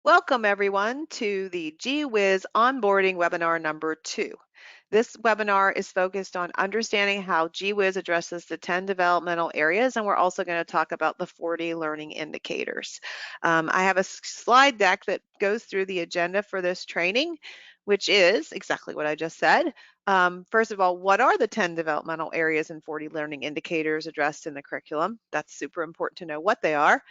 Welcome everyone to the g-whiz onboarding webinar number 2. This webinar is focused on understanding how g-whiz addresses the 10 developmental areas, and we're also going to talk about the 40 learning indicators. I have a slide deck that goes through the agenda for this training, which is exactly what I just said. First of all, what are the 10 developmental areas and 40 learning indicators addressed in the curriculum? That's super important to know what they are.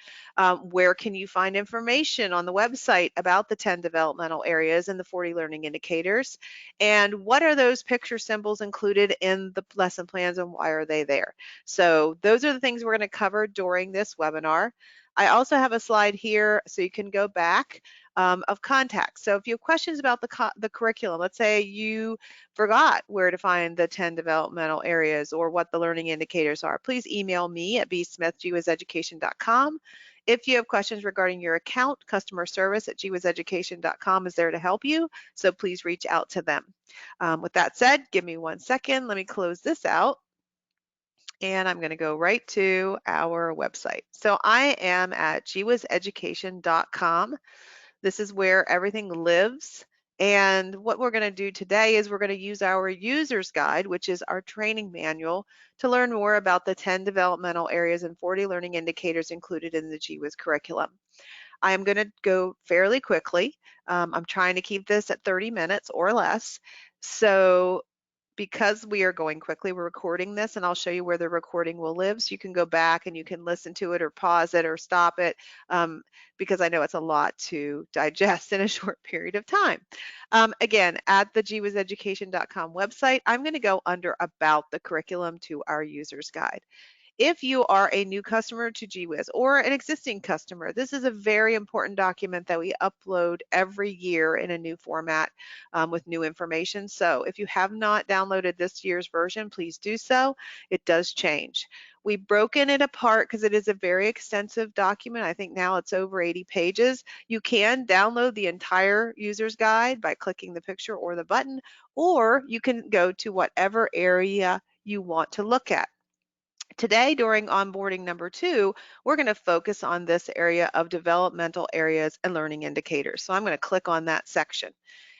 Where can you find information on the website about the 10 developmental areas and the 40 learning indicators? And what are those picture symbols included in the lesson plans and why are they there? So those are the things we're going to cover during this webinar. I also have a slide here so you can go back of contact. So if you have questions about the curriculum, let's say you forgot where to find the 10 developmental areas or what the learning indicators are, please email me at bsmith@g-whiz-education.com. If you have questions regarding your account, customer service at g-whiz-education.com is there to help you, so please reach out to them. With that said, give me 1 second. Let me close this out. And I'm going to go right to our website. So I am at g-whiz-education.com. This is where everything lives. And what we're going to do today is we're going to use our user's guide, which is our training manual, to learn more about the 10 developmental areas and 40 learning indicators included in the g-whiz curriculum. I am going to go fairly quickly. I'm trying to keep this at 30 minutes or less. So because we are going quickly, we're recording this, and I'll show you where the recording will live, so you can go back and you can listen to it or pause it or stop it, because I know it's a lot to digest in a short period of time. Again, at the g-whiz-education.com website, I'm going to go under About the Curriculum to our user's guide. If you are a new customer to g-whiz or an existing customer, this is a very important document that we upload every year in a new format with new information. So if you have not downloaded this year's version, please do so. It does change. We've broken it apart because it is a very extensive document. I think now it's over 80 pages. You can download the entire user's guide by clicking the picture or the button, or you can go to whatever area you want to look at. Today, during onboarding number 2, we're going to focus on this area of developmental areas and learning indicators. So I'm going to click on that section,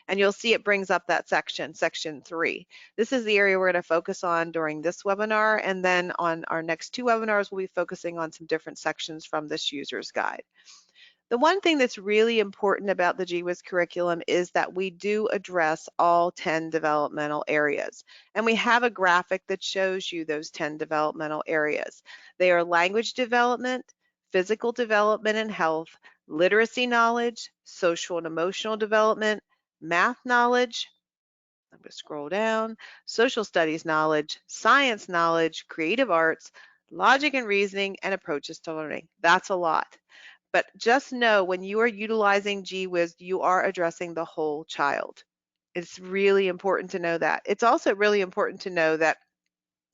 and you'll see it brings up that section, section 3. This is the area we're going to focus on during this webinar, and then on our next 2 webinars, we'll be focusing on some different sections from this user's guide. The one thing that's really important about the g-whiz curriculum is that we do address all 10 developmental areas. And we have a graphic that shows you those 10 developmental areas. They are language development, physical development and health, literacy knowledge, social and emotional development, math knowledge, I'm going to scroll down, social studies knowledge, science knowledge, creative arts, logic and reasoning, and approaches to learning. That's a lot. But just know when you are utilizing g-whiz, you are addressing the whole child. It's really important to know that. It's also really important to know that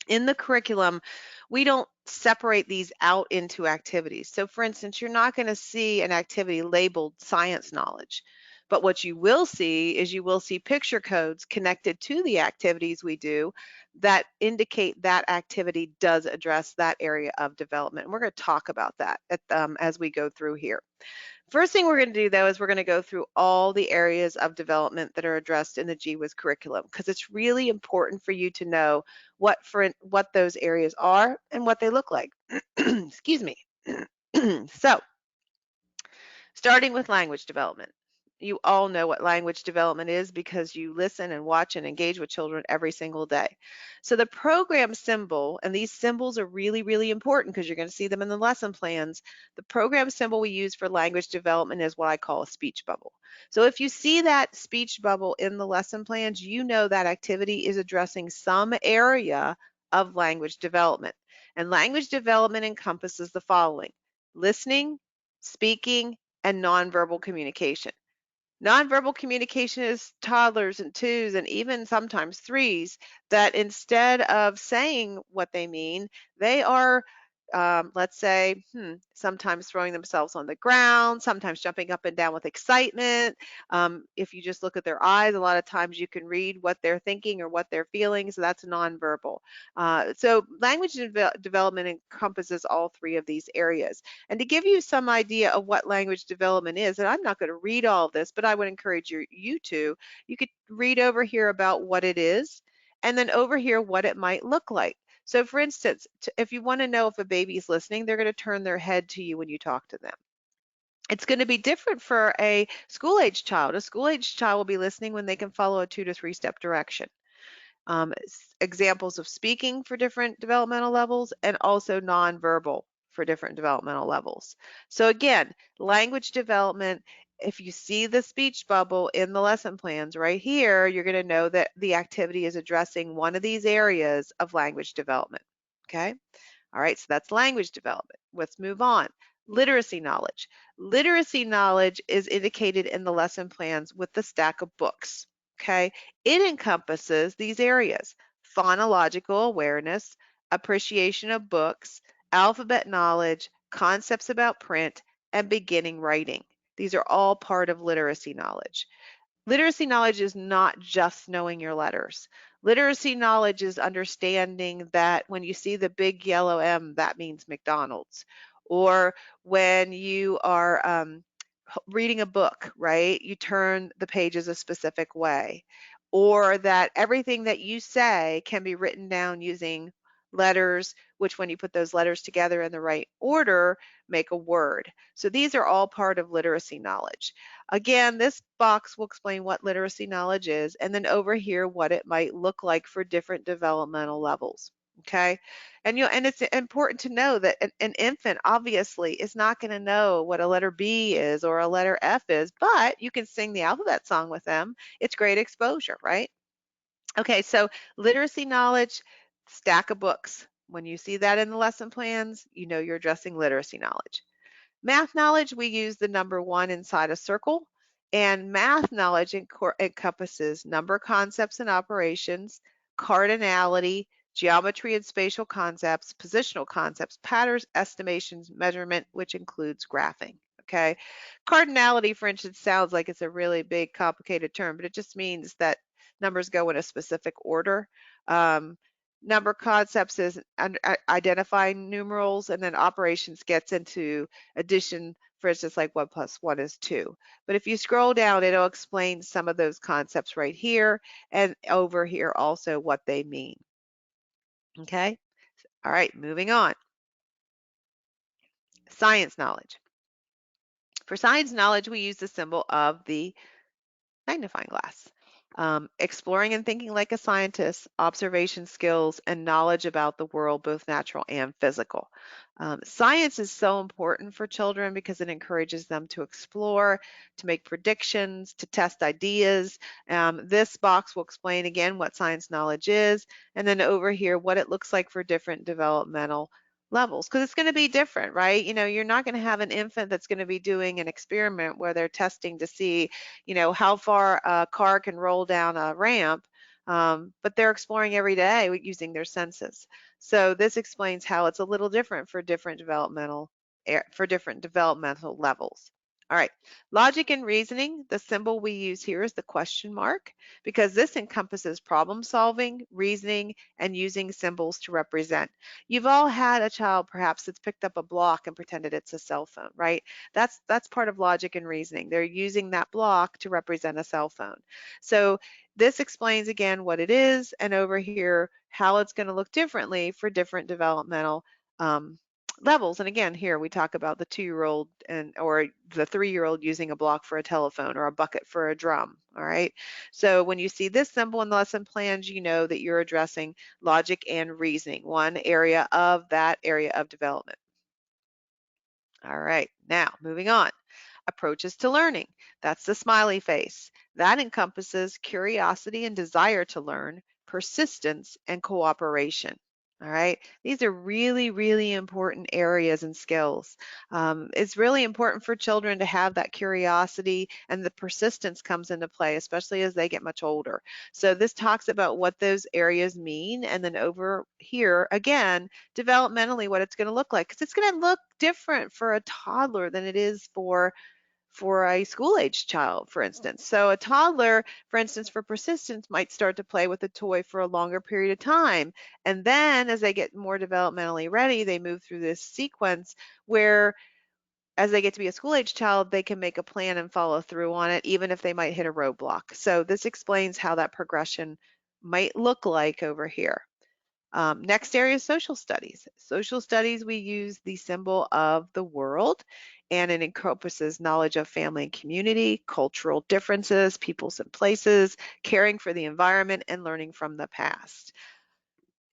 in the curriculum, we don't separate these out into activities. So for instance, you're not going to see an activity labeled science knowledge. But what you will see is you will see picture codes connected to the activities we do that indicate that activity does address that area of development. And we're going to talk about that as we go through here. First thing we're going to do, though, is we're going to go through all the areas of development that are addressed in the g-whiz curriculum, because it's really important for you to know what those areas are and what they look like. Excuse me. So, starting with language development. You all know what language development is because you listen and watch and engage with children every single day. So the program symbol, and these symbols are really, really important because you're going to see them in the lesson plans. The program symbol we use for language development is what I call a speech bubble. So if you see that speech bubble in the lesson plans, you know that activity is addressing some area of language development. And language development encompasses the following: listening, speaking, and nonverbal communication. Nonverbal communication is toddlers and 2s and even sometimes 3s that instead of saying what they mean, they are let's say, sometimes throwing themselves on the ground, sometimes jumping up and down with excitement. If you just look at their eyes, a lot of times you can read what they're thinking or what they're feeling, so that's nonverbal. So language development encompasses all three of these areas. And to give you some idea of what language development is, and I'm not going to read all of this, but I would encourage you to, you could read over here about what it is, and then over here what it might look like. So for instance, if you want to know if a baby is listening, they're going to turn their head to you when you talk to them. It's going to be different for a school-age child. A school-age child will be listening when they can follow a 2 to 3 step direction. Examples of speaking for different developmental levels, and also nonverbal for different developmental levels. So again, language development, if you see the speech bubble in the lesson plans right here, you're going to know that the activity is addressing one of these areas of language development. Okay? All right, so that's language development. Let's move on. Literacy knowledge. Literacy knowledge is indicated in the lesson plans with the stack of books. Okay, it encompasses these areas: phonological awareness, appreciation of books, alphabet knowledge, concepts about print, and beginning writing. These are all part of literacy knowledge. Literacy knowledge is not just knowing your letters. Literacy knowledge is understanding that when you see the big yellow M, that means McDonald's. Or when you are reading a book, right, you turn the pages a specific way. Or that everything that you say can be written down using letters, which when you put those letters together in the right order, make a word. So these are all part of literacy knowledge. Again, this box will explain what literacy knowledge is, and then over here what it might look like for different developmental levels. Okay, and it's important to know that an infant obviously is not going to know what a letter B is or a letter F is, but you can sing the alphabet song with them. It's great exposure, right? Okay, so literacy knowledge, stack of books. When you see that in the lesson plans, you know you're addressing literacy knowledge. Math knowledge, we use the number 1 inside a circle, and math knowledge encompasses number concepts and operations, cardinality, geometry and spatial concepts, positional concepts, patterns, estimations, measurement, which includes graphing. Okay, cardinality, for instance, sounds like it's a really big, complicated term, but it just means that numbers go in a specific order. Number concepts is identifying numerals, and then operations gets into addition, for instance, like 1 plus 1 is 2. But if you scroll down, it'll explain some of those concepts right here, and over here also what they mean. Okay? All right, moving on. Science knowledge. For science knowledge, we use the symbol of the magnifying glass. Exploring and thinking like a scientist, observation skills, and knowledge about the world, both natural and physical. Science is so important for children because it encourages them to explore, to make predictions, to test ideas. This box will explain again what science knowledge is, and then over here what it looks like for different developmental levels, because it's going to be different, right? You know, you're not going to have an infant that's going to be doing an experiment where they're testing to see, you know, how far a car can roll down a ramp, but they're exploring every day using their senses. So this explains how it's a little different for different developmental levels. All right, logic and reasoning, the symbol we use here is the question mark, because this encompasses problem solving, reasoning, and using symbols to represent. You've all had a child perhaps that's picked up a block and pretended it's a cell phone, right? That's part of logic and reasoning. They're using that block to represent a cell phone. So this explains again what it is, and over here how it's going to look differently for different developmental levels. And again, here we talk about the 2-year-old or the 3-year-old using a block for a telephone or a bucket for a drum. All right. So when you see this symbol in the lesson plans, you know that you're addressing logic and reasoning, one area of that area of development. All right. Now moving on. Approaches to learning. That's the smiley face. That encompasses curiosity and desire to learn, persistence, and cooperation. All right, these are really, really important areas and skills. It's really important for children to have that curiosity, and the persistence comes into play, especially as they get much older. So this talks about what those areas mean, and then over here, again, developmentally, what it's going to look like, because it's going to look different for a toddler than it is for a school-age child, for instance. So a toddler, for instance, for persistence, might start to play with a toy for a longer period of time. And then as they get more developmentally ready, they move through this sequence where as they get to be a school-age child, they can make a plan and follow through on it, even if they might hit a roadblock. So this explains how that progression might look like over here. Next area is social studies. Social studies, we use the symbol of the world, and it encompasses knowledge of family and community, cultural differences, peoples and places, caring for the environment, and learning from the past.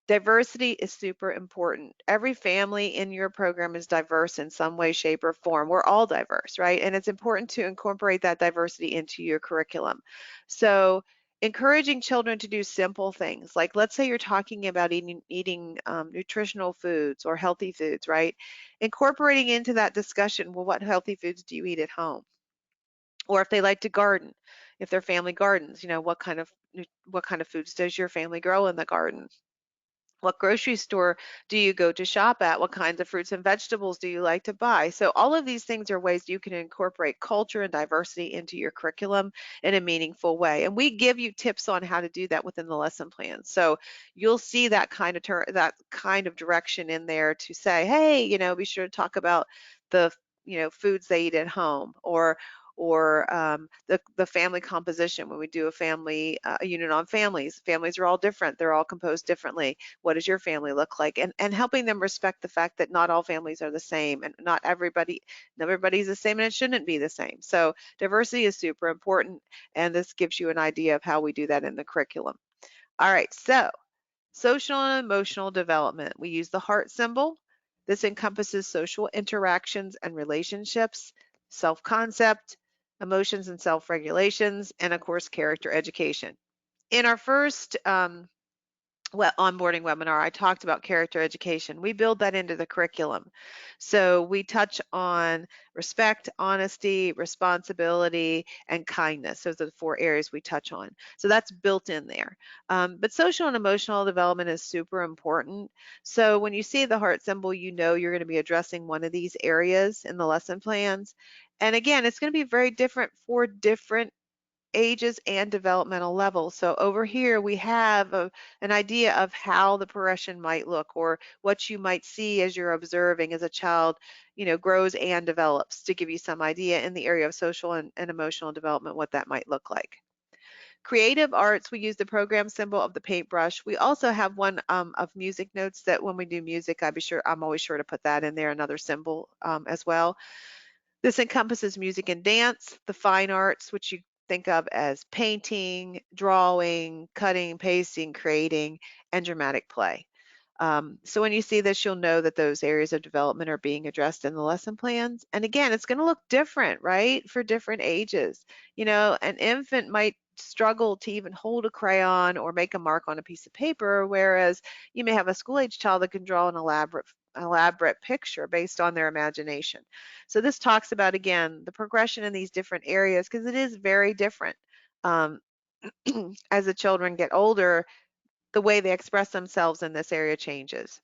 Diversity is super important. Every family in your program is diverse in some way, shape, or form. We're all diverse, right? And it's important to incorporate that diversity into your curriculum. So encouraging children to do simple things, like let's say you're talking about eating nutritional foods or healthy foods, right? Incorporating into that discussion, well, what healthy foods do you eat at home? Or if they like to garden, if their family gardens, what kind of foods does your family grow in the garden? What grocery store do you go to shop at? What kinds of fruits and vegetables do you like to buy? So all of these things are ways you can incorporate culture and diversity into your curriculum in a meaningful way. And we give you tips on how to do that within the lesson plan. So you'll see that that kind of direction in there to say, hey, be sure to talk about the foods they eat at home, or the family composition. When we do a family a unit on families are all different. They're all composed differently. What does your family look like? And helping them respect the fact that not all families are the same, and not everybody's the same, and it shouldn't be the same. So diversity is super important, and this gives you an idea of how we do that in the curriculum. All right, so social and emotional development. We use the heart symbol. This encompasses social interactions and relationships, self-concept, emotions and self-regulations, and of course, character education. In our first onboarding webinar, I talked about character education. We build that into the curriculum. So we touch on respect, honesty, responsibility, and kindness. Those are the 4 areas we touch on. So that's built in there. But social and emotional development is super important. So when you see the heart symbol, you know you're going to be addressing one of these areas in the lesson plans. And again, it's going to be very different for different ages and developmental levels. So over here we have an idea of how the progression might look, or what you might see as you're observing as a child, grows and develops, to give you some idea in the area of social and emotional development, what that might look like. Creative arts, we use the program symbol of the paintbrush. We also have one of music notes, that when we do music, I'm always sure to put that in there, another symbol as well. This encompasses music and dance, the fine arts, which you think of as painting, drawing, cutting, pasting, creating, and dramatic play. So when you see this, you'll know that those areas of development are being addressed in the lesson plans. And again, it's going to look different, right, for different ages. An infant might struggle to even hold a crayon or make a mark on a piece of paper, whereas you may have a school-age child that can draw an elaborate picture based on their imagination. So this talks about, again, the progression in these different areas, because it is very different. Um, as the children get older, the way they express themselves in this area changes.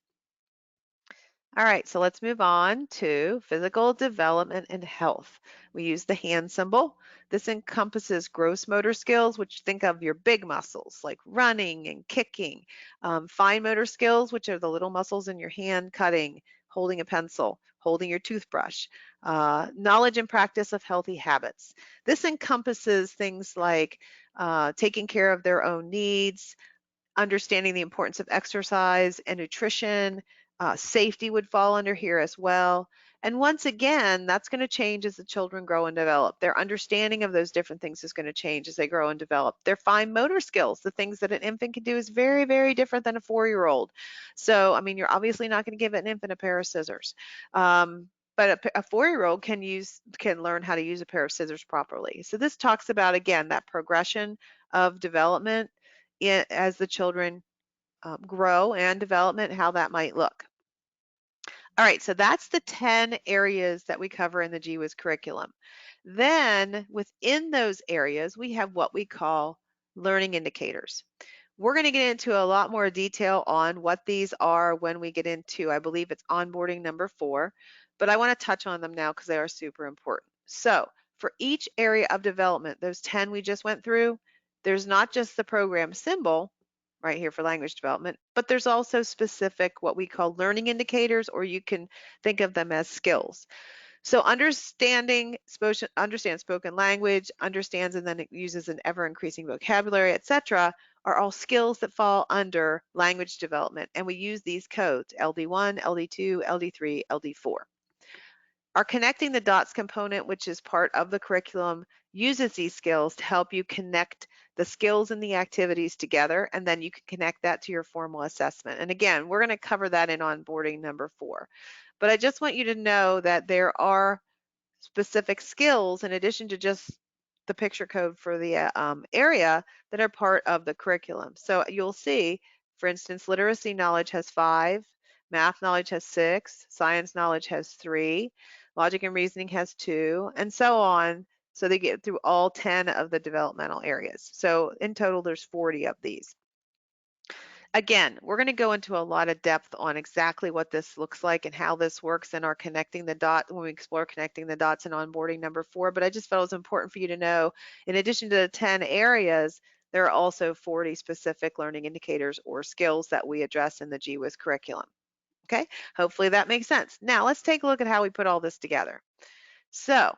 All right, so let's move on to physical development and health. We use the hand symbol. This encompasses gross motor skills, which think of your big muscles like running and kicking. Fine motor skills, which are the little muscles in your hand, cutting, holding a pencil, holding your toothbrush. Knowledge and practice of healthy habits. This encompasses things like taking care of their own needs, understanding the importance of exercise and nutrition. Safety would fall under here as well. And once again, that's going to change as the children grow and develop. Their understanding of those different things is going to change as they grow and develop. Their fine motor skills, the things that an infant can do, is very, very different than a 4-year-old. So, I mean, you're obviously not going to give an infant a pair of scissors. But a 4-year-old can learn how to use a pair of scissors properly. So this talks about, again, that progression of development as the children grow and development, how that might look. All right, so that's the 10 areas that we cover in the g-whiz curriculum. Then within those areas, we have what we call learning indicators. We're going to get into a lot more detail on what these are when we get into, I believe it's onboarding number 4, but I want to touch on them now because they are super important. So for each area of development, those 10 we just went through, there's not just the program symbol right here for language development, but there's also specific what we call learning indicators, or you can think of them as skills. So understands spoken language, understands and then it uses an ever-increasing vocabulary, etc., are all skills that fall under language development. And we use these codes, LD1, LD2, LD3, LD4. Our connecting the dots component, which is part of the curriculum, uses these skills to help you connect the skills and the activities together, and then you can connect that to your formal assessment. And again, we're going to cover that in onboarding number 4. But I just want you to know that there are specific skills in addition to just the picture code for the area that are part of the curriculum. So you'll see, for instance, literacy knowledge has 5, math knowledge has 6, science knowledge has 3, logic and reasoning has 2, and so on. So they get through all 10 of the developmental areas. So in total, there's 40 of these. Again, we're going to go into a lot of depth on exactly what this looks like and how this works in our connecting the dots when we explore connecting the dots in onboarding number 4. But I just felt it was important for you to know, in addition to the 10 areas, there are also 40 specific learning indicators or skills that we address in the g-whiz curriculum. Okay, hopefully that makes sense. Now let's take a look at how we put all this together. So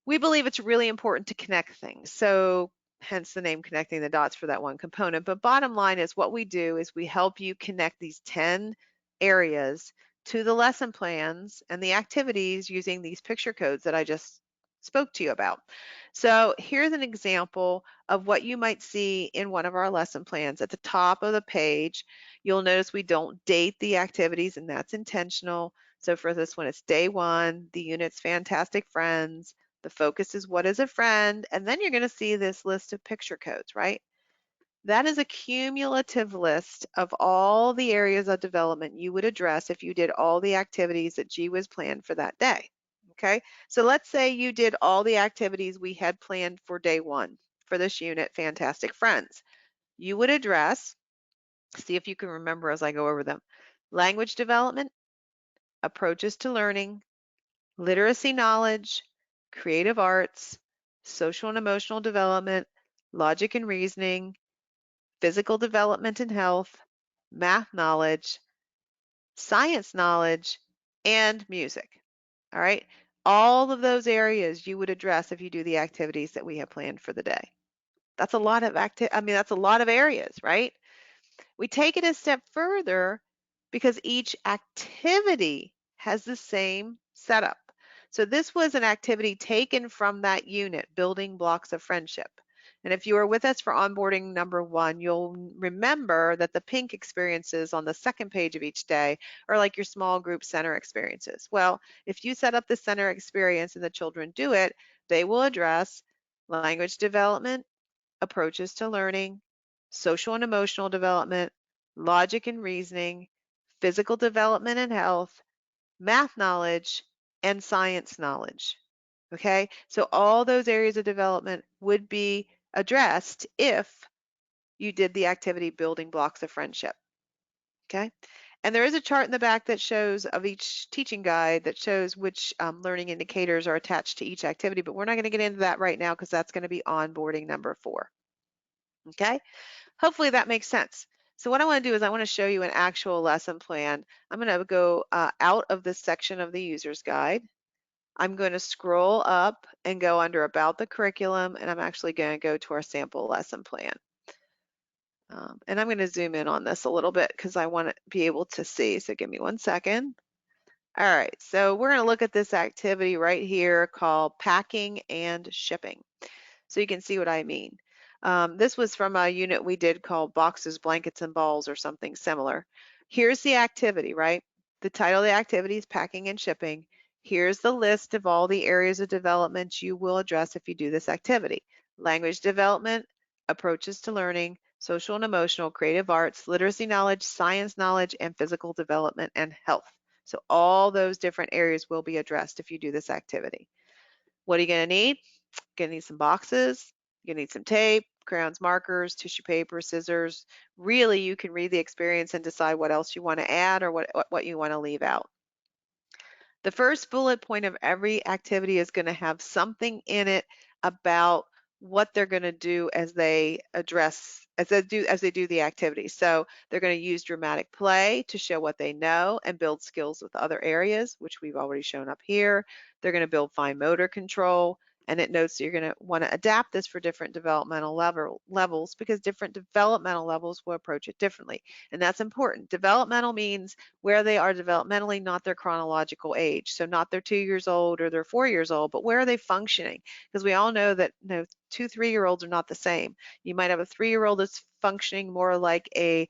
we believe it's really important to connect things. So hence the name connecting the dots for that one component. But bottom line is what we do is we help you connect these 10 areas to the lesson plans and the activities using these picture codes that I just spoke to you about. So here's an example of what you might see in one of our lesson plans. At the top of the page, you'll notice we don't date the activities, and that's intentional. So for this one, it's day 1, the unit's fantastic friends. The focus is what is a friend, and then you're going to see this list of picture codes, right? That is a cumulative list of all the areas of development you would address if you did all the activities that g-whiz planned for that day. Okay, so let's say you did all the activities we had planned for day 1 for this unit, Fantastic Friends. You would address, see if you can remember as I go over them, language development, approaches to learning, literacy knowledge, creative arts, social and emotional development, logic and reasoning, physical development and health, math knowledge, science knowledge, and music. All right. All of those areas you would address if you do the activities that we have planned for the day. That's a lot of that's a lot of areas, right? We take it a step further because each activity has the same setup. So this was an activity taken from that unit, building blocks of friendship. And if you were with us for onboarding number 1, you'll remember that the pink experiences on the second page of each day are like your small group center experiences. Well, if you set up the center experience and the children do it, they will address language development, approaches to learning, social and emotional development, logic and reasoning, physical development and health, math knowledge, and science knowledge. Okay, so all those areas of development would be addressed if you did the activity building blocks of friendship. Okay, and there is a chart in the back that shows of each teaching guide that shows which learning indicators are attached to each activity, but we're not going to get into that right now because that's going to be onboarding number 4. Okay, hopefully that makes sense. So what I want to do is I want to show you an actual lesson plan. I'm going to go out of this section of the user's guide. I'm going to scroll up and go under about the curriculum, and I'm actually going to go to our sample lesson plan. And I'm going to zoom in on this a little bit because I want to be able to see. So give me 1 second. All right, so we're going to look at this activity right here called packing and shipping. So you can see what I mean. This was from a unit we did called Boxes, Blankets, and Balls or something similar. Here's the activity, right? The title of the activity is Packing and Shipping. Here's the list of all the areas of development you will address if you do this activity. Language development, approaches to learning, social and emotional, creative arts, literacy knowledge, science knowledge, and physical development and health. So all those different areas will be addressed if you do this activity. What are you going to need? You're going to need some boxes. You're going to need some tape, crayons, markers, tissue paper, scissors. Really, you can read the experience and decide what else you want to add or what you want to leave out. The first bullet point of every activity is going to have something in it about what they're going to do as they do the activity. So they're going to use dramatic play to show what they know and build skills with other areas, which we've already shown up here. They're going to build fine motor control, and it notes that you're going to want to adapt this for different developmental levels because different developmental levels will approach it differently. And that's important. Developmental means where they are developmentally, not their chronological age. So not they're 2 years old or they're 4 years old, but where are they functioning? Because we all know that 2 3-year-olds are not the same. You might have a 3-year-old that's functioning more like a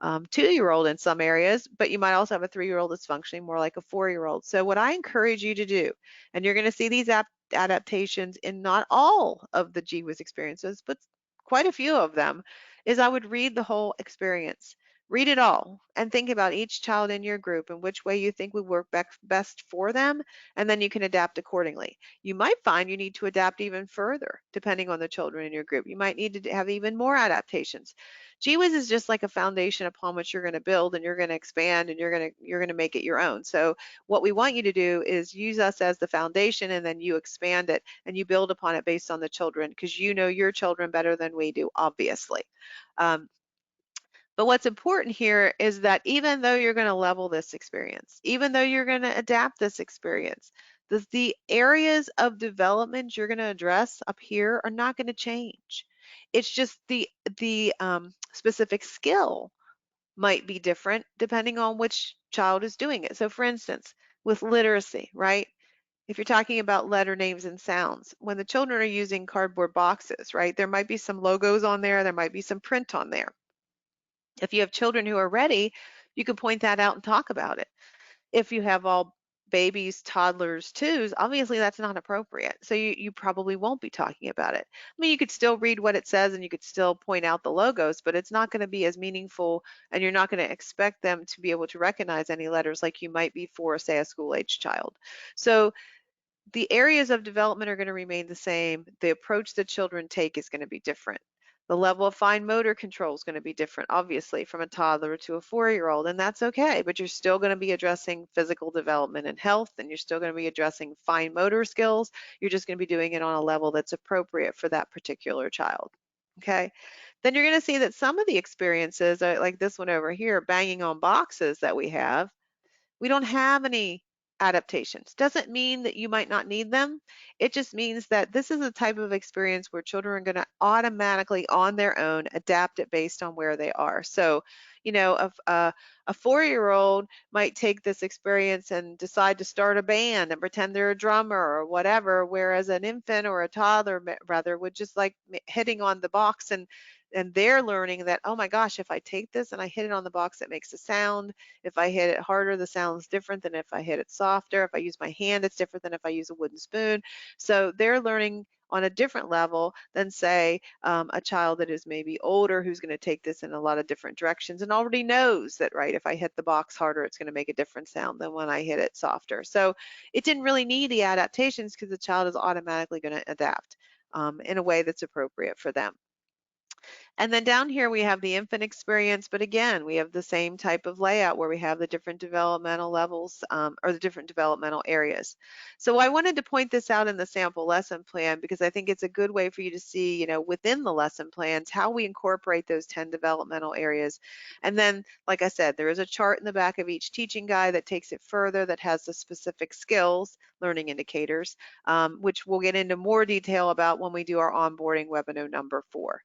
2-year-old in some areas, but you might also have a 3-year-old that's functioning more like a 4-year-old. So what I encourage you to do, and you're going to see these adaptations in not all of the g-whiz experiences, but quite a few of them, is I would read the whole experience. Read it all and think about each child in your group and which way you think would work best for them, and then you can adapt accordingly. You might find you need to adapt even further depending on the children in your group. You might need to have even more adaptations. GWIZ is just like a foundation upon which you're going to build and you're going to expand and you're going to make it your own. So what we want you to do is use us as the foundation, and then you expand it and you build upon it based on the children, because you know your children better than we do, obviously. Um, but what's important here is that even though you're going to level this experience, even though you're going to adapt this experience, the areas of development you're going to address up here are not going to change. It's just the specific skill might be different depending on which child is doing it. So for instance, with literacy, right? If you're talking about letter names and sounds, when the children are using cardboard boxes, right, there might be some logos on there might be some print on there. If you have children who are ready, you can point that out and talk about it. If you have all babies, toddlers, twos, obviously that's not appropriate. So you probably won't be talking about it. I mean, you could still read what it says and you could still point out the logos, but it's not going to be as meaningful, and you're not going to expect them to be able to recognize any letters like you might be for, say, a school-age child. So the areas of development are going to remain the same. The approach that children take is going to be different. The level of fine motor control is going to be different, obviously, from a toddler to a 4-year-old, and that's okay, but you're still going to be addressing physical development and health, and you're still going to be addressing fine motor skills. You're just going to be doing it on a level that's appropriate for that particular child. Okay, then you're going to see that some of the experiences, like this one over here, banging on boxes that we don't have any adaptations. Doesn't mean that you might not need them. It just means that this is a type of experience where children are going to automatically on their own adapt it based on where they are. So, a 4-year-old might take this experience and decide to start a band and pretend they're a drummer or whatever, whereas an infant or a toddler rather would just like hitting on the box, and they're learning that, oh my gosh, if I take this and I hit it on the box, it makes a sound. If I hit it harder, the sound's different than if I hit it softer. If I use my hand, it's different than if I use a wooden spoon. So they're learning on a different level than, say, a child that is maybe older who's going to take this in a lot of different directions and already knows that, right, if I hit the box harder, it's going to make a different sound than when I hit it softer. So it didn't really need the adaptations because the child is automatically going to adapt in a way that's appropriate for them. And then down here we have the infant experience, but again, we have the same type of layout where we have the different developmental levels or the different developmental areas. So I wanted to point this out in the sample lesson plan because I think it's a good way for you to see, within the lesson plans, how we incorporate those 10 developmental areas. And then, like I said, there is a chart in the back of each teaching guide that takes it further, that has the specific skills, learning indicators, which we'll get into more detail about when we do our onboarding webinar number 4.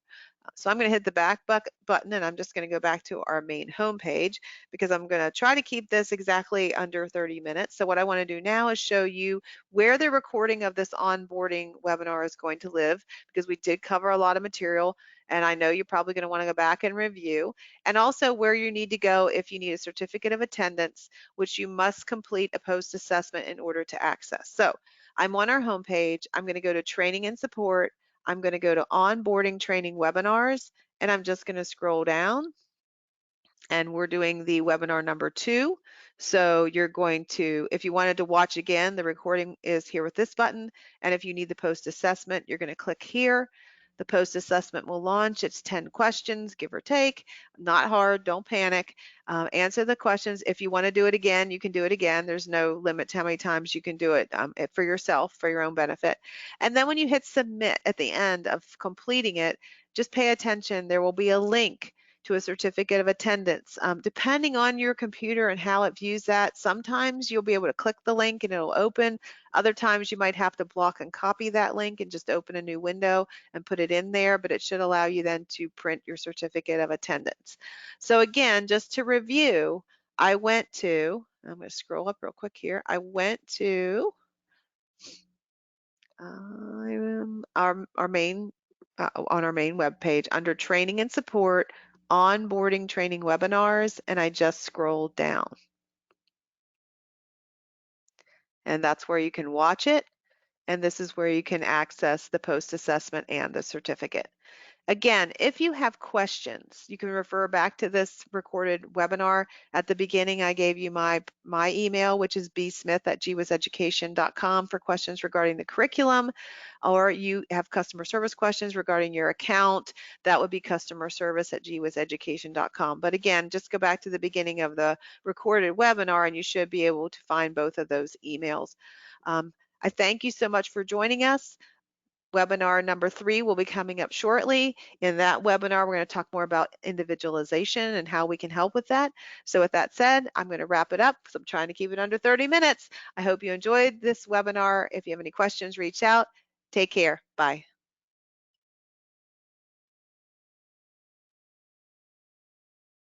So I'm going to hit the back button and I'm just going to go back to our main home page because I'm going to try to keep this exactly under 30 minutes. So what I want to do now is show you where the recording of this onboarding webinar is going to live, because we did cover a lot of material and I know you're probably going to want to go back and review, and also where you need to go if you need a certificate of attendance, which you must complete a post-assessment in order to access. So I'm on our home page. I'm going to go to training and support. I'm going to go to onboarding training webinars, and I'm just going to scroll down, and we're doing the webinar number 2. So you're going to, if you wanted to watch again, the recording is here with this button. And if you need the post assessment, you're going to click here. The post assessment will launch. It's 10 questions, give or take. Not hard, don't panic. Answer the questions. If you want to do it again, you can do it again. There's no limit to how many times you can do it for yourself, for your own benefit. And then when you hit submit at the end of completing it, just pay attention. There will be a link to a certificate of attendance. Depending on your computer and how it views that, sometimes you'll be able to click the link and it'll open. Other times you might have to block and copy that link and just open a new window and put it in there, but it should allow you then to print your certificate of attendance. So again, just to review, I'm going to scroll up real quick here. I went to our main on our main web page under training and support, onboarding training webinars, and I just scrolled down. And that's where you can watch it, and this is where you can access the post assessment and the certificate. Again, if you have questions, you can refer back to this recorded webinar. At the beginning, I gave you my email, which is bsmith@g-whiz-education.com for questions regarding the curriculum, or you have customer service questions regarding your account, that would be customerservice@g-whiz-education.com. But again, just go back to the beginning of the recorded webinar and you should be able to find both of those emails. I thank you so much for joining us. Webinar number 3 will be coming up shortly. In that webinar, we're going to talk more about individualization and how we can help with that. So with that said, I'm going to wrap it up because I'm trying to keep it under 30 minutes. I hope you enjoyed this webinar. If you have any questions, reach out. Take care. Bye.